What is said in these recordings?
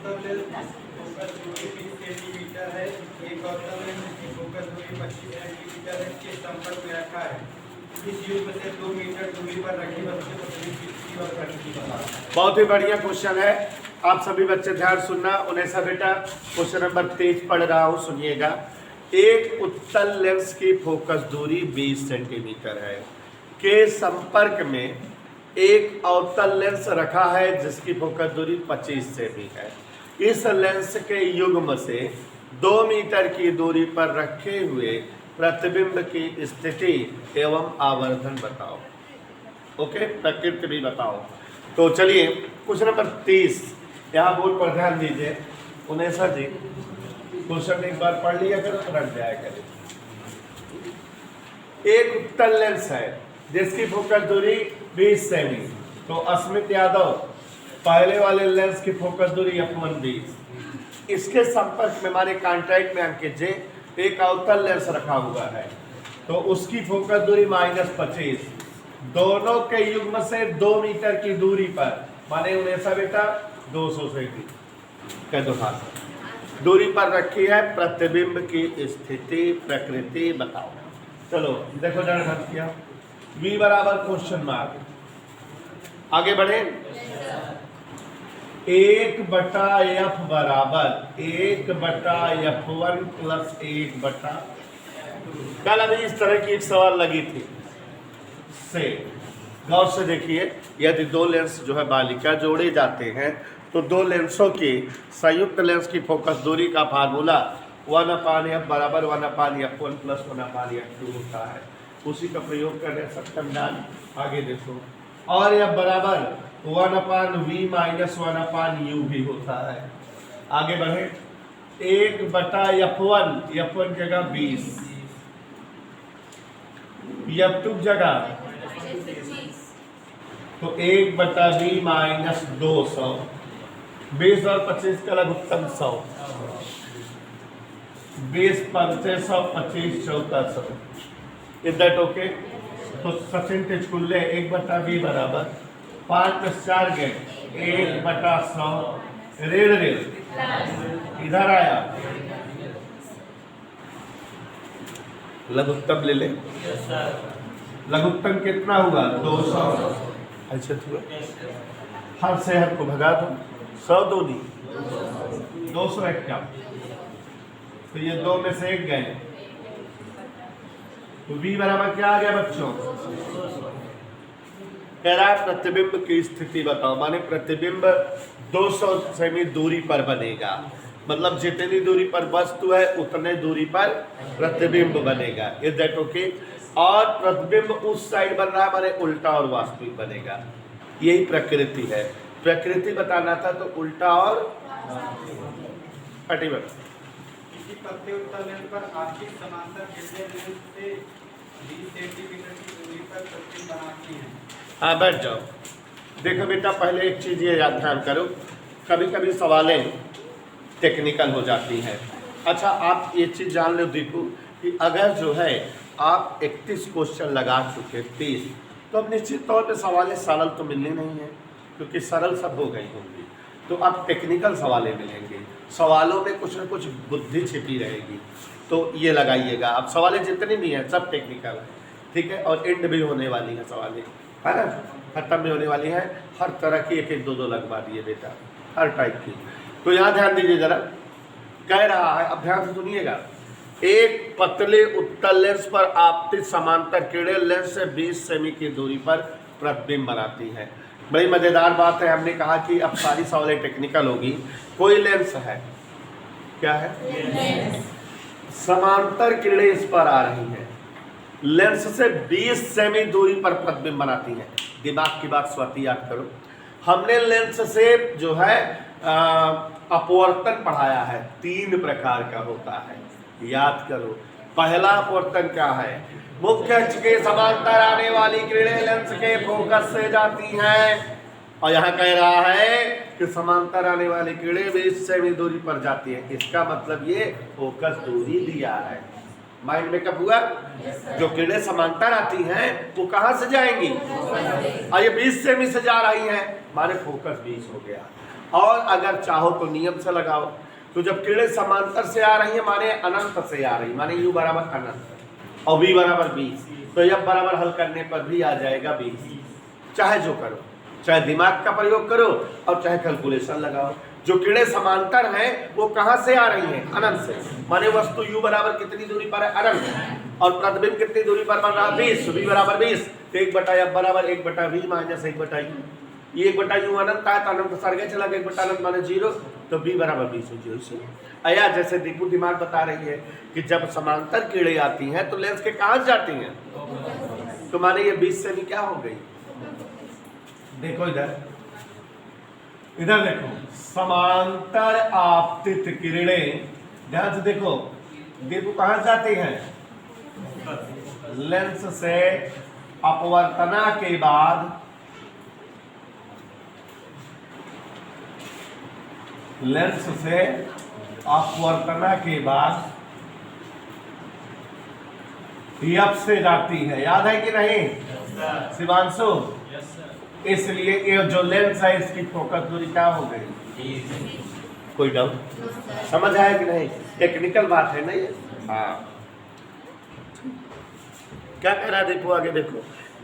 उत्तल lens focus दूरी 20 centimetre है, एक अवतल लेंस की फोकस दूरी 25 सेंटीमीटर है, के संपर्क में रखा है। इस युग्म से 2 मीटर दूरी पर रखी वस्तु को दृष्टि और प्रकृति बताओ। बहुत ही बढ़िया क्वेश्चन है, आप सभी बच्चे ध्यान सुनना। उन्हें बेटा क्वेश्चन नंबर 23 पढ़ रहा हूँ, सुनिएगा। एक उत्तल लेंस की फोकस दूरी 20 सेंटीमीटर है, के संपर्क में एक अवतल लेंस रखा है जिसकी फोकस दूरी 25 से भी है। इस लेंस के युग्म से 2 मीटर की दूरी पर रखे हुए प्रतिबिंब की स्थिति एवं आवर्धन बताओ। ओके, प्रकृति भी बताओ। तो चलिए क्वेश्चन नंबर 30, यहाँ बोर्ड पर ध्यान दीजिए। उनेसा जी क्वेश्चन एक बार पढ़ लिया करो, रट जाया करें। एक उत्तल लेंस है जिसकी फोकस दूरी 20 सेमी। तो अस्मित यादव, पहले वाले लेंस की फोकस दूरी f1 20। इसके संपर्क में हमारे कॉन्ट्रैक्ट में अंकित जे एक अवतल लेंस रखा हुआ है, तो उसकी फोकस दूरी -25। दोनों के युग्म से 2 मीटर की दूरी पर, माने उनेसा बेटा 200 सेमी कह दो दूरी पर रखी है प्रतिबिंब की स्थिति प्रकृति बताओ। चलो देखो जरा हल किया। v बराबर क्वेश्चन मार्क, आगे बढ़े। 1/f बराबर 1/f1 प्लस 1/, कल अभी इस तरह की एक सवाल लगी थी से, गौर से देखिए। यदि 2 लेंस जो है बालिका जोड़े जाते हैं तो 2 लेंसों की संयुक्त लेंस की फोकस दूरी का फार्मूला 1/f बराबर 1/f1 प्लस 1/f2 होता है। उसी का प्रयोग करने सक्षम जान। आगे देखो, और यह बराबर 1/v माइनस 1/u भी होता है। आगे बढ़े। 1/f1, f1 जगह 20, f2 जगह तो 1/v माइनस 200, 20 और 25 का लघुत्तम 100, 20 500 25 1400। Is that okay? तो परसेंटेज कुल ले 1/v बराबर 5 + 4 गए 1/100, रेड इधर आया, लघुत्तम ले ले। लघुत्तम कितना हुआ? 200। अच्छा हुआ, हर शहर को भगा दो, 100 दूनी 251, तो ये 2 में से 1 गए, तो v बराबर क्या आ गया बच्चों? कह रहा है प्रतिबिंब की स्थिति बताओ, माने प्रतिबिंब 200 सेमी दूरी पर बनेगा, मतलब जितनी दूरी पर वस्तु है उतने दूरी पर प्रतिबिंब बनेगा। Is that okay? और प्रतिबिंब उस साइड बन रहा है, माने उल्टा और वास्तविक बनेगा। यही प्रकृति है। प्रकृति बताना था तो उल्टा और किसी पतले उत्तल लेंस पर आंशिक समांतर किरणें लेंस से 20 सेंटीमीटर की दूरी पर प्रतिबिंब बनाती हैं। हाँ बैठ जाओ। देखो बेटा, पहले एक चीज़ ये याद ध्यान करो, कभी कभी सवालें टेक्निकल हो जाती हैं। अच्छा, आप ये चीज़ जान लो दीपू कि अगर जो है आप 31 क्वेश्चन लगा चुके 30, तो अब निश्चित तौर पे सवालें सरल तो मिलने नहीं है, क्योंकि सरल सब हो गई होंगी। तो अब टेक्निकल सवालें मिलेंगे, सवालों में कुछ न कुछ बुद्धि छिपी रहेगी, तो ये लगाइएगा। अब सवालें जितनी भी हैं सब टेक्निकल है, ठीक है? और एंड भी होने वाली हैं सवालें, है ना, खत्म भी होने वाली हैं। हर तरह की 1-1 2-2 लगवा दिए बेटा, हर टाइप की। तो यहाँ ध्यान दीजिए जरा, कह रहा है, अब ध्यान से सुनिएगा। एक पतले उत्तल लेंस पर आपतित समांतर किरणें लेंस से 20 सेमी की दूरी पर प्रतिबिंब बनाती हैं। बड़ी मजेदार बात है, हमने कहा कि अब सारी सवालें टेक्निकल होगी। कोई लेंस है, क्या है? समांतर किरणें इस पर आ रही हैं, लेंस से 20 सेमी दूरी पर प्रतिबिंब बनाती हैं। दिमाग की बात स्वाति याद करो, हमने लेंस से जो है अपवर्तन पढ़ाया है, 3 प्रकार का होता है, याद करो। पहला अपवर्तन क्या है? मुख्य अक्ष के समांतर आने वाली किरणें लेंस के फोकस से जाती हैं, और यहाँ कह रहा है कि समांतर आने वाली किरणें 20 सेमी दूरी पर जाती हैं। इसका मतलब ये फोकस दूरी दिया है। माइंड मेकअप हुआ? जो किरणें समांतर आती हैं वो कहाँ से जाएंगी? और ये 20 सेमी से जा रही हैं, माने फोकस 20 हो गया। और अगर चाहो तो नियम से लगाओ। तो जब किरणें समांतर से आ रही है माने अनंत से आ रही, माने u बराबर अनंत और v बराबर 20, तो f बराबर हल करने पर भी आ जाएगा 20। चाहे जो करो, चाहे दिमाग का प्रयोग करो और चाहे कैलकुलेशन लगाओ। जो किरणें समांतर हैं वो कहाँ से आ रही हैं? अनंत से, माने वस्तु u बराबर कितनी दूरी पर है? अनंत, और प्रतिबिंब कितनी दूरी पर बन रहा है? 20, v बराबर 20, तो 1/f बराबर 1/v माइनस 1/u। ये 1/u अनंत आया तो अनंत सर्गे चला गया, 1 अनंत माने 0, तो v बराबर 20 हो जाए। अया जैसे दीपू दिमाग बता रही है कि जब समांतर किरणें आती हैं तो लेंस के कहाँ जाती हैं, तो माने ये 20 सेमी क्या हो गई? देखो इधर, इधर देखो, समांतर आपतित किरणें, ध्यान से देखो, दीपू कहाँ जाती हैं? लेंस से अपवर्तना के बाद लेंस से अपवर्तना के बाद एफ से जाती है, याद है कि नहीं शिवांशु? इसलिए ये जो लेंस है इसकी फोकस दूरी क्या हो गई? कोई डाउट? समझ आया कि नहीं? टेक्निकल बात है ना ये। हाँ, क्या कह रहा है दीपू? आगे देखो,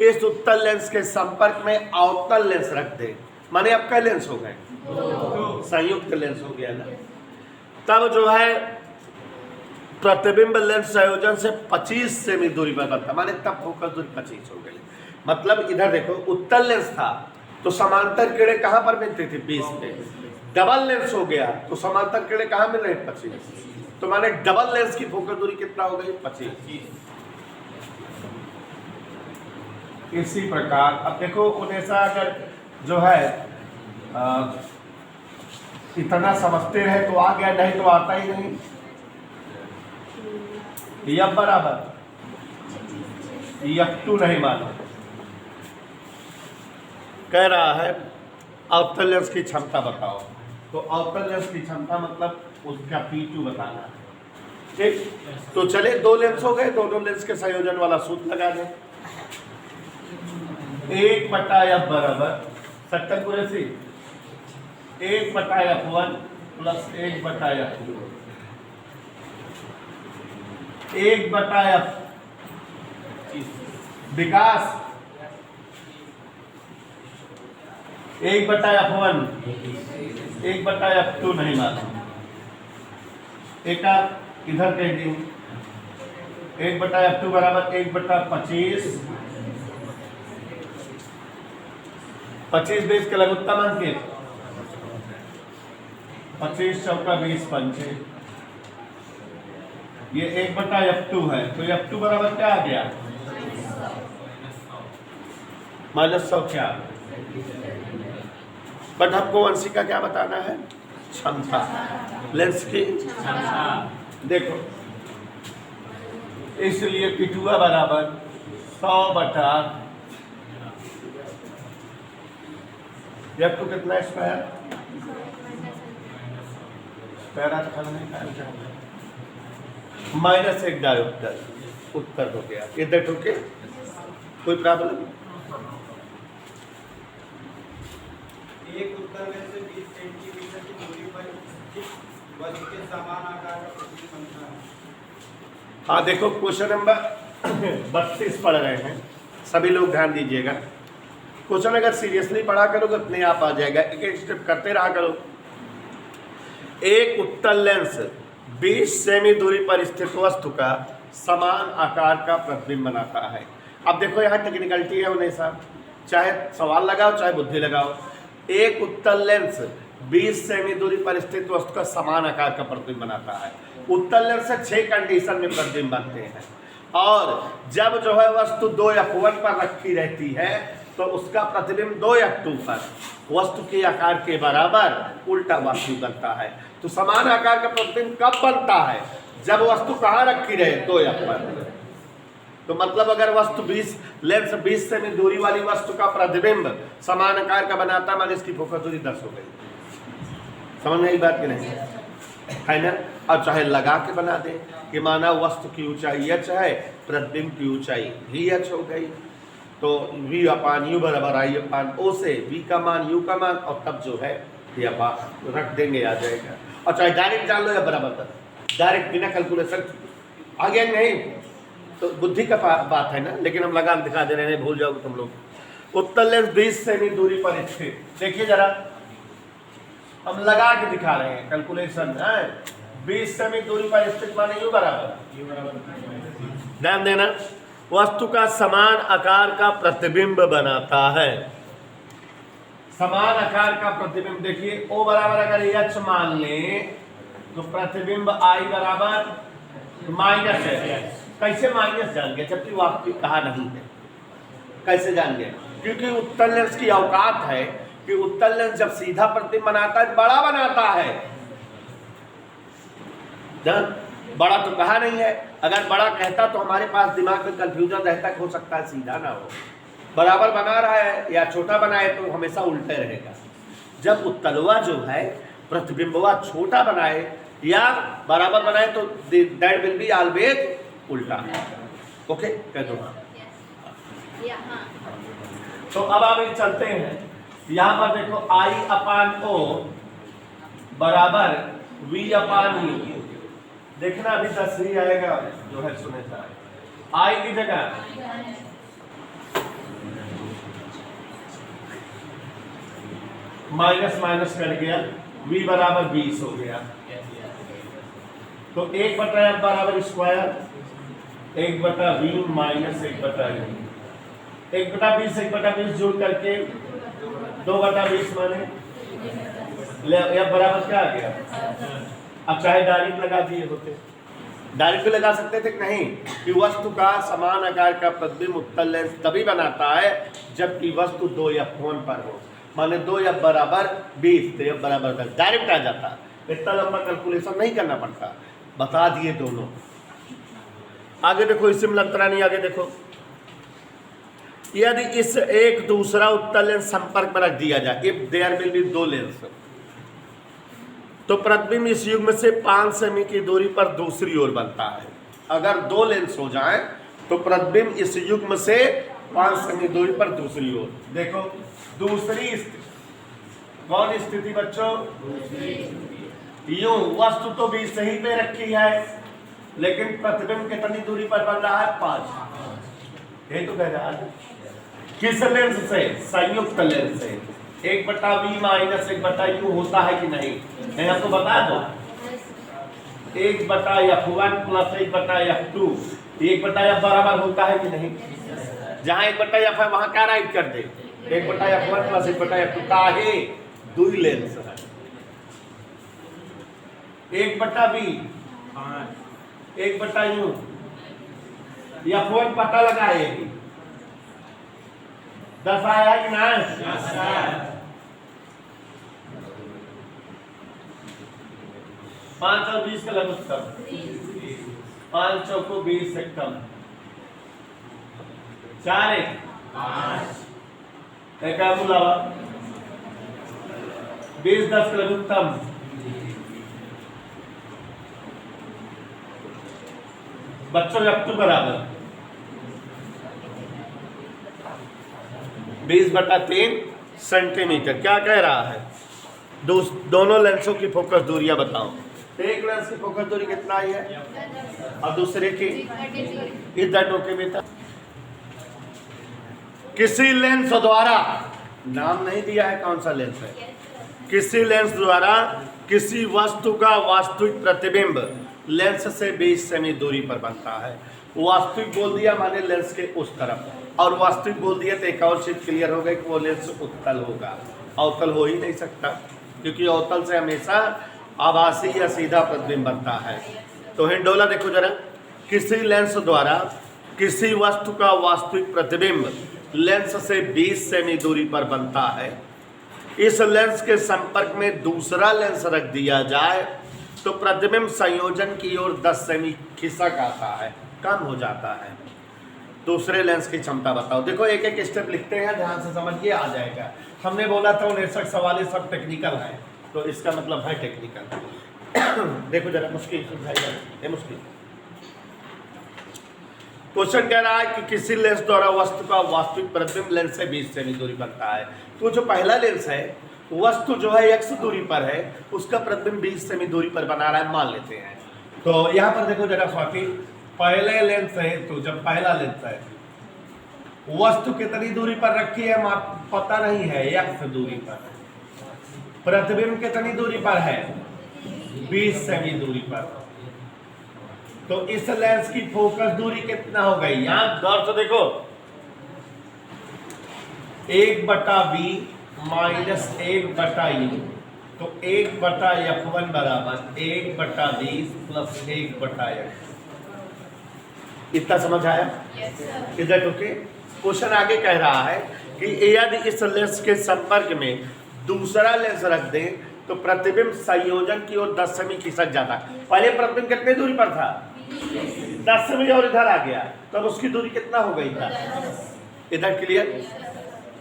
इस उत्तल लेंस के संपर्क में अवतल लेंस रख दे, माने अब क्या लेंस हो गए? संयुक्त लेंस हो गया ना। तब जो है प्रतिबिंब लेंस संयोजन से 25 सेमी दूरी पर बनता, माने तब फोकस दूरी 25 हो गई। मतलब इधर देखो, उत्तल लेंस था तो समांतर किरणें कहां पर मिलती थी? 20 पे। डबल लेंस हो गया तो समांतर किरणें कहां मिल रही? 25, तो माने डबल लेंस की फोकस दूरी कितना हो गई? 25। इसी प्रकार अब देखो उन्हें अगर जो है इतना समझते रहे तो आ गया, नहीं तो आता ही नहीं। F बराबर F2 नहीं मानो, कह रहा है अवतल लेंस की क्षमता बताओ, तो अवतल लेंस की क्षमता मतलब उसका P2 बताना है। ठीक, तो चले दो लेंस हो गए, दोनों लेंस के संयोजन वाला सूत्र लगा दें। 1/f बराबर सक्कल पूरे से 1/f1 प्लस 1/f2, 1/f विकास 1/f1, 1/f2 नहीं माना, एक इधर कह दी 1/f2 बराबर 1/25, 25 20 के लघुत्तम अंक 25 चौका 20 पंचे, ये 1/f2 है, तो f2 बराबर क्या आ गया? -100 क्या? बट हमको वंशी का क्या बताना है? क्षमता, लेंस की क्षमता। देखो इसलिए P2 बराबर 100/, F2 कितना स्क्वायर? -1 डायोप्टर, उत्तर हो गया। इधर ठोके कोई प्रॉब्लम? एक उत्तर में से 20 सेंटीमीटर की दूरी पर स्थित वस्तु के समान आकार का प्रतिबिंब बनता है। हाँ देखो, क्वेश्चन नंबर 32 पढ़ रहे हैं, सभी लोग ध्यान दीजिएगा। क्वेश्चन अगर सीरियसली पढ़ा करोगे अपने आप आ जाएगा, एक एक स्टेप करते रहा करो। एक उत्तल लेंस 20 सेमी दूरी पर स्थित वस्तु का समान आकार का प्रतिबिंब बनाता है। अब देखो यहाँ टेक्निकलिटी है उन्हें साहब, चाहे सवाल लगाओ चाहे बुद्धि लगाओ। एक उत्तल लेंस 20 सेमी दूरी पर स्थित वस्तु का समान आकार का प्रतिबिंब बनाता है। उत्तल लेंस से 6 कंडीशन में प्रतिबिंब बनते हैं, और जब जो है वस्तु 2f1 पर रखी रहती है तो उसका प्रतिबिंब 2f2 पर वस्तु के आकार के बराबर उल्टा वस्तु बनता है। तो समान आकार का प्रतिबिंब कब बनता है? जब वस्तु कहाँ रखी रहे? 2f पर। तो मतलब अगर वस्तु 20 लेंस 20 सेमी दूरी वाली वस्तु का प्रतिबिंब समान आकार का बनाता है, माने इसकी फोकस दूरी 10 हो गई। समझ में आई बात कि नहीं? है ना? और चाहे लगा के बना दे कि माना वस्तु की ऊंचाई h है, प्रतिबिंब की ऊंचाई vh हो गई, तो v/u बराबर i/o से v का मान u का मान और तब जो है या रख देंगे आ जाएगा। और चाहे डायरेक्ट जान लो या बराबर कर, डायरेक्ट बिना कैलकुलेशन आगे नहीं तो बुद्धि का बात है ना, लेकिन हम लगा दिखा दे रहे हैं, भूल जाओगे तुम लोग। उत्तल लेंस 20 सेमी दूरी पर स्थित, देखिए जरा हम लगा के दिखा रहे हैं कैलकुलेशन है। 20 सेमी दूरी पर स्थित माने यू बराबर, ध्यान देना, वस्तु का समान आकार का प्रतिबिंब बनाता है। समान आकार का प्रतिबिंब, देखिए ओ बराबर अगर एच मान ले तो प्रतिबिंब आई बराबर माइनस है। कैसे माइनस जान गया जबकि वास्तविक कहा नहीं है? कैसे जान गया? क्योंकि उत्तल लेंस की औकात है कि उत्तल लेंस जब सीधा प्रतिबिंब बनाता है बड़ा बनाता है। बड़ा तो कहा नहीं है, अगर बड़ा कहता तो हमारे पास दिमाग में कंफ्यूजन रहता, हो सकता है सीधा ना हो। बराबर बना रहा है या छोटा बनाए तो हमेशा उल्टे रहेगा। जब उत्तलवा जो है प्रतिबिंबवा छोटा बनाए या बराबर बनाए तो दैट विल बी ऑलवेज उल्टा। ओके कह दो। तो अब आप चलते हैं, यहाँ पर देखो आई अपान ओ बराबर वी अपान यू। देखना अभी 10 ही आएगा जो है सुने था, आई की जगह माइनस माइनस कट गया, v बराबर 20 हो गया। तो 1/f बराबर स्क्वायर 1/v माइनस 1/u, 1/20 1/20 जोड़ करके 2/20 माने f बराबर क्या आ गया। अब चाहे डायरेक्ट लगा दिए होते, डायरेक्ट भी लगा सकते थे कि नहीं कि वस्तु का समान आकार का प्रतिबिंब उत्तल लेंस तभी बनाता है जबकि वस्तु 2f1 पर हो, माने 2f बराबर 20 तो f बराबर 10, डायरेक्ट आ जाता, इतना लंबा कैलकुलेशन नहीं करना पड़ता। बता दिए दोनों। आगे देखो इसी में लंतरा नहीं, आगे देखो यदि इस एक दूसरा उत्तल लेंस संपर्क में रख दिया जाए, if there will be 2 lens, तो प्रतिबिंब इस युग्म से 5 सेमी की दूरी पर दूसरी ओर बनता है। अगर 2 लेंस हो जाए तो प्रतिबिंब इस युग्म से 5 सेमी दूरी पर दूसरी ओर। देखो दूसरी स्थिति, कौन स्थिति बच्चों? यूं वस्तु तो 20 सही पे रखी है लेकिन प्रतिबिंब कितनी दूरी पर बन रहा है? 5। ये तो कह रहा है किस लेंस से? संयुक्त लेंस से। 1/v माइनस 1/u होता है कि नहीं? मैं आपको बता दो 1/f1 प्लस 1/f2, 1/f बराबर होता है कि नहीं? जहां 1/f है वहां क्या राइट कर दे? 1/f1 प्लस 1/f2 का है 2 लेंस है। 1/v 1/u f1 पता लगाएगी 10 आया कि ना? 5 और 20 का लघुत्तम, 5 चौको 20 से कम, 4 1 5 एक बुलावा 20 10 का लघुत्तम, बच्चों f2 बराबर 20/3 सेंटीमीटर। क्या कह रहा है? दोनों लेंसों की फोकस दूरियां बताओ। एक लेंस की फोकस दूरी कितना आई है और दूसरे की? इज दैट ओके बेटा? किसी लेंस द्वारा, नाम नहीं दिया है कौन सा लेंस है, किसी लेंस द्वारा किसी वस्तु का वास्तविक प्रतिबिंब लेंस से 20 सेमी दूरी पर बनता है। वास्तविक बोल दिया माने लेंस के उस तरफ, और वास्तविक बोल दिया तो एक और चीज क्लियर हो गई कि वो लेंस उत्तल होगा। अवतल हो ही नहीं सकता क्योंकि अवतल से हमेशा आभासी या सीधा प्रतिबिंब बनता है। तो हिंडोला देखो जरा, किसी लेंस द्वारा किसी वस्तु का वास्तविक प्रतिबिंब लेंस से 20 सेमी दूरी पर बनता है। इस लेंस के संपर्क में दूसरा लेंस रख दिया जाए तो प्रतिबिंब संयोजन की ओर 10 सेमी खिसक आता है, कम हो जाता है। दूसरे लेंस की क्षमता बताओ। देखो एक एक स्टेप लिखते हैं, ध्यान से समझिए, आ जाएगा। हमने बोला था 69 सवाल सब टेक्निकल है, तो इसका मतलब है टेक्निकल। देखो जरा मुश्किल, ये मुश्किल क्वेश्चन कह रहा है कि किसी लेंस द्वारा वस्तु का वास्तविक प्रतिबिंब लेंस से 20 सेमी दूरी पर बनता है। तो जो पहला लेंस है वस्तु जो है x दूरी पर है, उसका प्रतिबिंब 20 सेमी दूरी पर बना रहा है, मान लेते हैं। तो यहाँ पर देखो जरा स्वाति, पहले लेंस है तो जब पहला लेंस है वस्तु कितनी दूरी पर रखी है पता नहीं है, x दूरी पर। प्रतिबिंब कितनी दूरी पर है? 20 सेमी दूरी पर। तो इस लेंस की फोकस दूरी कितना हो गई? यहां गौर से देखो, 1/b माइनस 1/u, तो 1/f1 बराबर 1/20 प्लस 1/x। इतना समझ आया? इधर ओके। क्वेश्चन आगे कह रहा है कि यदि इस लेंस के संपर्क में दूसरा लेंस रख दें तो प्रतिबिंब संयोजन की ओर 10 सेमी खिसक जाता है। पहले प्रतिबिंब कितने दूरी पर था? 10 सेमी, और इधर आ गया तब उसकी दूरी कितना हो गई था? इधर क्लियर?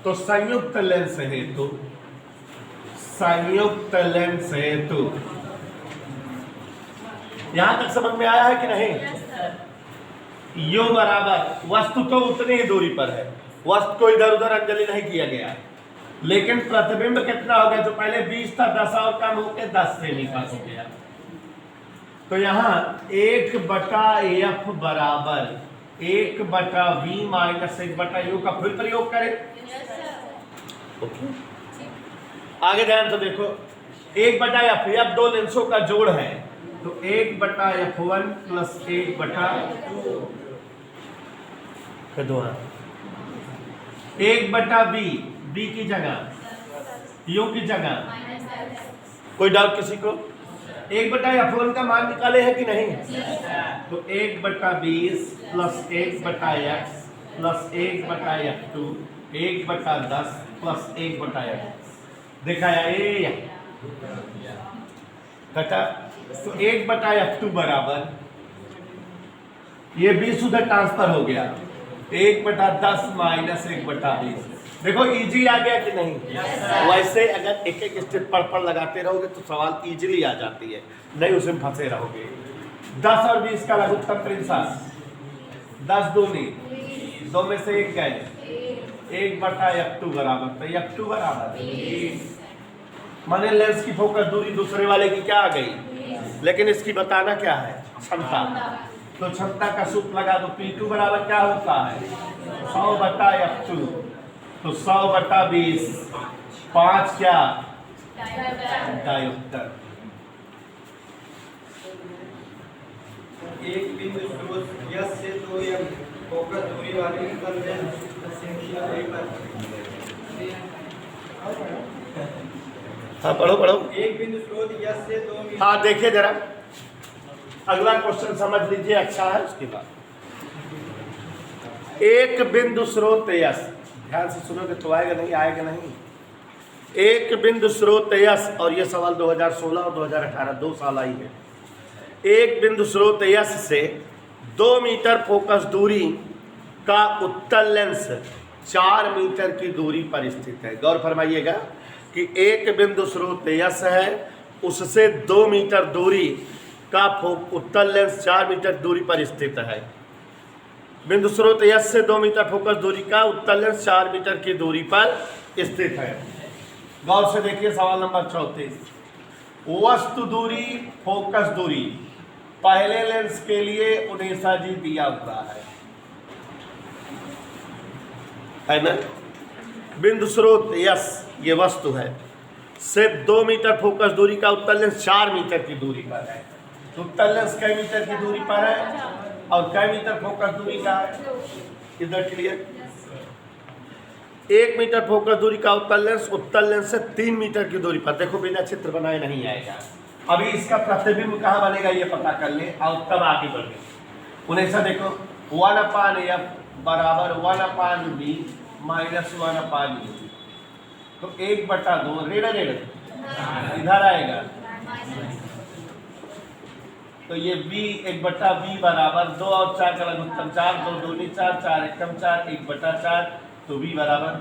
तो संयुक्त लेंस हेतु, संयुक्त लेंस हेतु यहां तक समझ में आया है कि नहीं? यो बराबर वस्तु तो उतनी ही दूरी पर है, वस्तु को इधर उधर अंजलि नहीं किया गया, लेकिन प्रतिबिंब कितना हो गया? जो पहले 20 था 10 और कम होकर 10 सेमी का हो गया। तो यहाँ 1/f बराबर 1/v माइनस 1/u का फिर प्रयोग करें। आगे ध्यान से देखो, 1/f, अब दो लेंसों का जोड़ है तो 1/f1 प्लस 1/b, b की जगह u की जगह, कोई डाउट किसी को? 1/f1 का मान निकाले है कि नहीं? तो 1/20 plus 1/x plus 1/f2 1/10 plus 1/x देखा ये कटा। तो 1/f2 बराबर ये 20 उधर ट्रांसफर हो गया, 1/10 माइनस 1/20। देखो इजी आ गया कि नहीं? वैसे अगर एक एक स्टेप पर लगाते रहोगे तो सवाल इजीली आ जाती है, नहीं उसमें फंसे रहोगे। 10 और 20 का लघुत्तम प्रिंसास 10 दूनी, 2 में से 1 गए, 1/f2 बराबर, तो f2 बराबर माने लेंस की फोकस दूरी दूसरे वाले की क्या आ गई, लेकिन इसकी बताना क्या है? क्षमता। तो क्षमता का सूत्र लगा दो, P2 बराबर क्या होता है? 100/f2, तो 100/20, 5 क्या? डायोप्टर। एक बिंदु स्रोत यस से 2 m फोकस दूरी वाले उत्तल लेंस हाँ पढ़ो पढ़ो। एक बिंदु स्रोत यस से 2 मीटर। हाँ देखिए जरा अगला क्वेश्चन समझ लीजिए, अच्छा है। उसके बाद एक बिंदु स्रोत यस, ध्यान से सुनोगे तो आएगा नहीं, आएगा नहीं। एक बिंदु स्रोत यस, और ये सवाल 2016 और 2018 2 साल आई है। एक बिंदु स्रोत यस से 2 मीटर फोकस दूरी का उत्तल लेंस 4 मीटर की दूरी पर स्थित है। गौर फरमाइएगा कि एक बिंदु स्रोत यस है, उससे 2 मीटर दूरी का उत्तल लेंस 4 मीटर दूरी पर स्थित है। बिंदु स्रोत यस से 2 मीटर फोकस दूरी का उत्तल लेंस 4 मीटर की दूरी पर स्थित है। गौर से देखिए सवाल नंबर 34, वस्तु दूरी फोकस दूरी पहले लेंस के लिए 19 जी दिया हुआ है ना। बिंदु स्रोत यस ये वस्तु है, से 2 मीटर फोकस दूरी का उत्तल लेंस 4 मीटर की दूरी पर है। तो उत्तल लेंस कई मीटर की दूरी पर है और कई मीटर फोकस दूरी का है? इधर क्लियर? 1 मीटर फोकस दूरी का उत्तल लेंस से 3 मीटर की दूरी पर। देखो बिना चित्र बनाए नहीं आएगा। अभी इसका प्रतिबिंब कहाँ बनेगा ये पता कर ले और तब आगे बढ़े। उन्हें सा देखो 1/f बराबर 1/b माइनस 1/u, तो 1/2 रेड इधर आएगा, तो ये b 1/b बराबर 2 और 4 का लघुत्तम 4, 2 दूनी 4, 4 एकम 4, 1/4, तो b बराबर।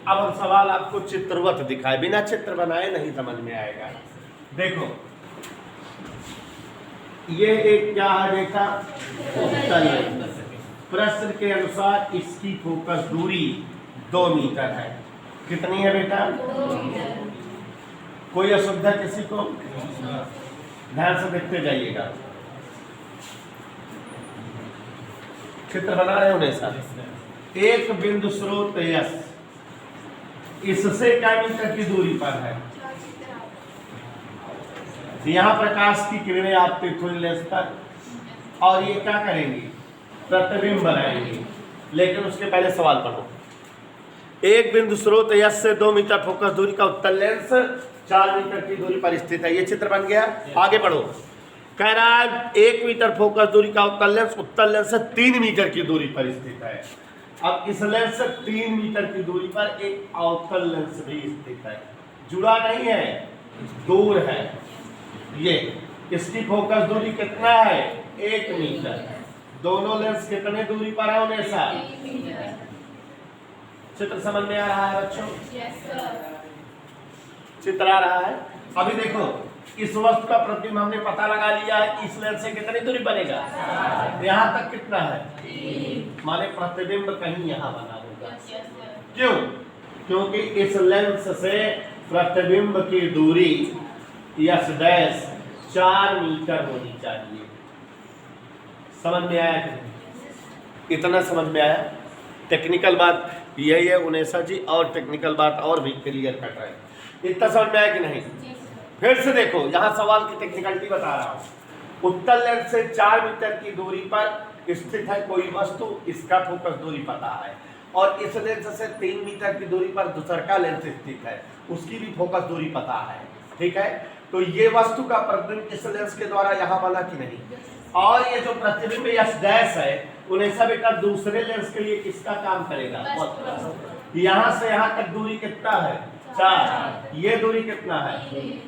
अब हम सवाल आपको चित्रवत दिखाए, बिना चित्र बनाए नहीं समझ में आएगा। देखो ये एक क्या है बेटा, उत्तल लेंस। प्रश्न के अनुसार इसकी फोकस दूरी 2 मीटर है। कितनी है बेटा? 2 मीटर। कोई असुविधा किसी को? ध्यान से देखते जाइएगा। चित्र बना रहे होने सर। एक बिंदु स्रोत यस इससे क्या मीटर की दूरी पर है? यहाँ प्रकाश की किरणें आपतित हुई लेंस पर और ये क्या करेंगी? प्रतिबिंब बनाएंगी। लेकिन उसके पहले सवाल पढ़ो। एक बिंदु स्रोत यस से 2 मीटर फोकस दूरी का उत्तल लेंस 4 मीटर की दूरी पर स्थित है। ये चित्र बन गया। आगे बढ़ो। कह रहा है 1 मीटर फोकस दूरी का उत्तल लेंस से 3 मीटर की दूरी पर स्थित है। अब इस लेंस से 3 मीटर की दूरी पर एक अवतल लेंस भी स्थित है। जुड़ा नहीं है, दूर है। ये इसकी फोकस दूरी कितना है? 1 मीटर। दोनों लेंस कितने दूरी पर है हमेशा? 3 मीटर। चित्र समझ में आ रहा है बच्चों? Yes sir. चित्र आ रहा है। अभी देखो, इस वस्तु का प्रतिबिंब हमने पता लगा लिया है कि इस लेंस से कितनी दूरी बनेगा? यहाँ तक कितना है? 3। माने प्रतिबिंब कहीं यहाँ बना होगा। Yes sir. क्यों? क्योंकि इस लेंस से प्रतिबिंब की दूरी यस डैश 4 मीटर होनी चाहिए। समझ में आया कि नहीं? इतना समझ में आया? टेक्निकल बात यही है उनेशा जी, और टेक्निकल बात और भी क्लियर कट रहा है। इतना समझ में आया कि नहीं? फिर से देखो, यहाँ सवाल की टेक्निकलिटी बता रहा हूँ। उत्तल लेंस से 4 मीटर की दूरी पर स्थित है कोई वस्तु, इसका फोकस दूरी पता है। और इस लेंस से 3 मीटर की दूरी पर दूसरा लेंस स्थित है, उसकी भी फोकस दूरी पता है। ठीक है, तो ये वस्तु का प्रतिबिंब इस लेंस के द्वारा यहाँ बना कि नहीं? और ये जो प्रतिबिंब यस डैश है उन्हें सब बेटा दूसरे लेंस के लिए किसका काम करेगा? यहाँ से यहाँ तक दूरी कितना है? 4। ये दूरी कितना है?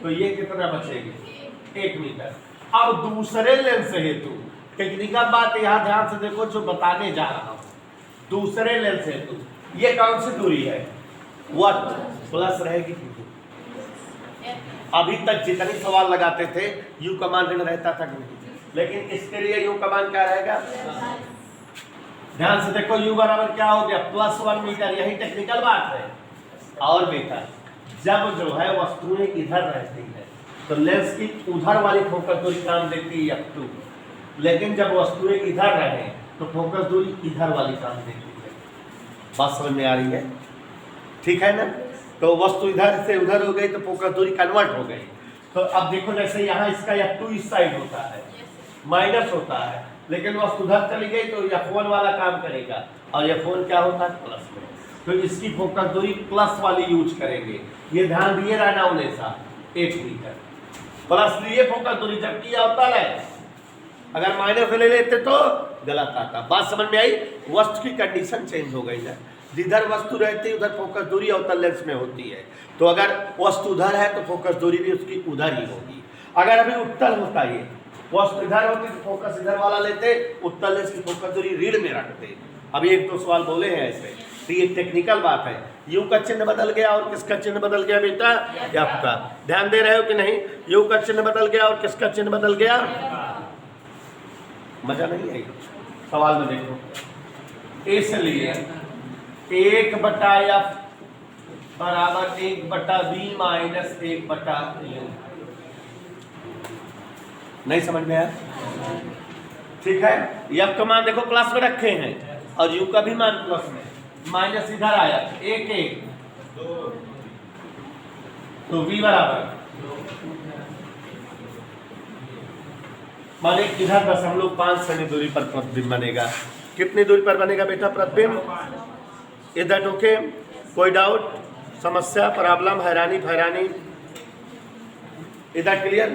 तो ये कितना बचेगी? 1 मीटर। अब दूसरे लेंस हेतु टेक्निकल बात यहाँ ध्यान से देखो जो बताने जा रहा हूँ। दूसरे लेंस हेतु ये कौन सी दूरी है? व्हाट प्लस रहेगी। अभी तक जितने सवाल लगाते थे यू कमांड रहता था नहीं, लेकिन इसके लिए यू कमांड क्या रहेगा? ध्यान से देखो, यू बराबर क्या हो गया? +1 मीटर। यही टेक्निकल बात है। और बेटा जब जो है वस्तुएं इधर रहती है तो लेंस की उधर वाली फोकस दूरी काम देती है F2, लेकिन जब वस्तुएं इधर रहे तो फोकस दूरी इधर वाली काम देती है। बात समझ में आ रही है? ठीक है ना? तो वस्तु इधर से उधर हो गई तो फोकस दूरी कन्वर्ट हो गई। तो अब देखो, जैसे यहाँ इसका F2 इस साइड होता है, माइनस होता है, लेकिन वस्तु उधर चली गई तो F1 वाला काम करेगा और F1 क्या होता है? प्लस में। तो इसकी फोकस दूरी प्लस वाली यूज करेंगे। ये ध्यान दिए रहना उन्हें 1 मीटर प्लस लिए फोकस दूरी, जबकि अवतल है। अगर माइनस ले लेते तो गलत आता। बात समझ में आई? वस्तु की कंडीशन चेंज हो गई है। जिधर वस्तु रहती है उधर फोकस दूरी अवतल लेंस में होती है। तो अगर वस्तु उधर है तो फोकस दूरी भी उसकी उधर ही होगी। अगर अभी उत्तल होता है, वस्तु इधर होती तो फोकस इधर वाला लेते, उत्तल लेंस की फोकस दूरी रीढ़ में रखते। अभी 1-2 सवाल बोले हैं ऐसे। तो ये टेक्निकल बात है। यू का चिन्ह बदल गया और किसका चिन्ह बदल गया बेटा? आपका। ध्यान दे रहे हो कि नहीं? यू का चिन्ह बदल गया और किसका चिन्ह बदल गया? मजा नहीं आई? सवाल में देखो, इसलिए 1/F बराबर 1/B माइनस 1/U। नहीं समझ में आया? ठीक है, F का मान देखो प्लस में रखे हैं और U का भी मान प्लस में, माइनस इधर आया 1 तो V बराबर माने इधर 0.5 सेमी दूरी पर प्रतिबिंब बनेगा। कितनी दूरी पर बनेगा बेटा प्रतिबिंब? इधर ओके? कोई डाउट, समस्या, प्रॉब्लम, हैरानी? इधर क्लियर?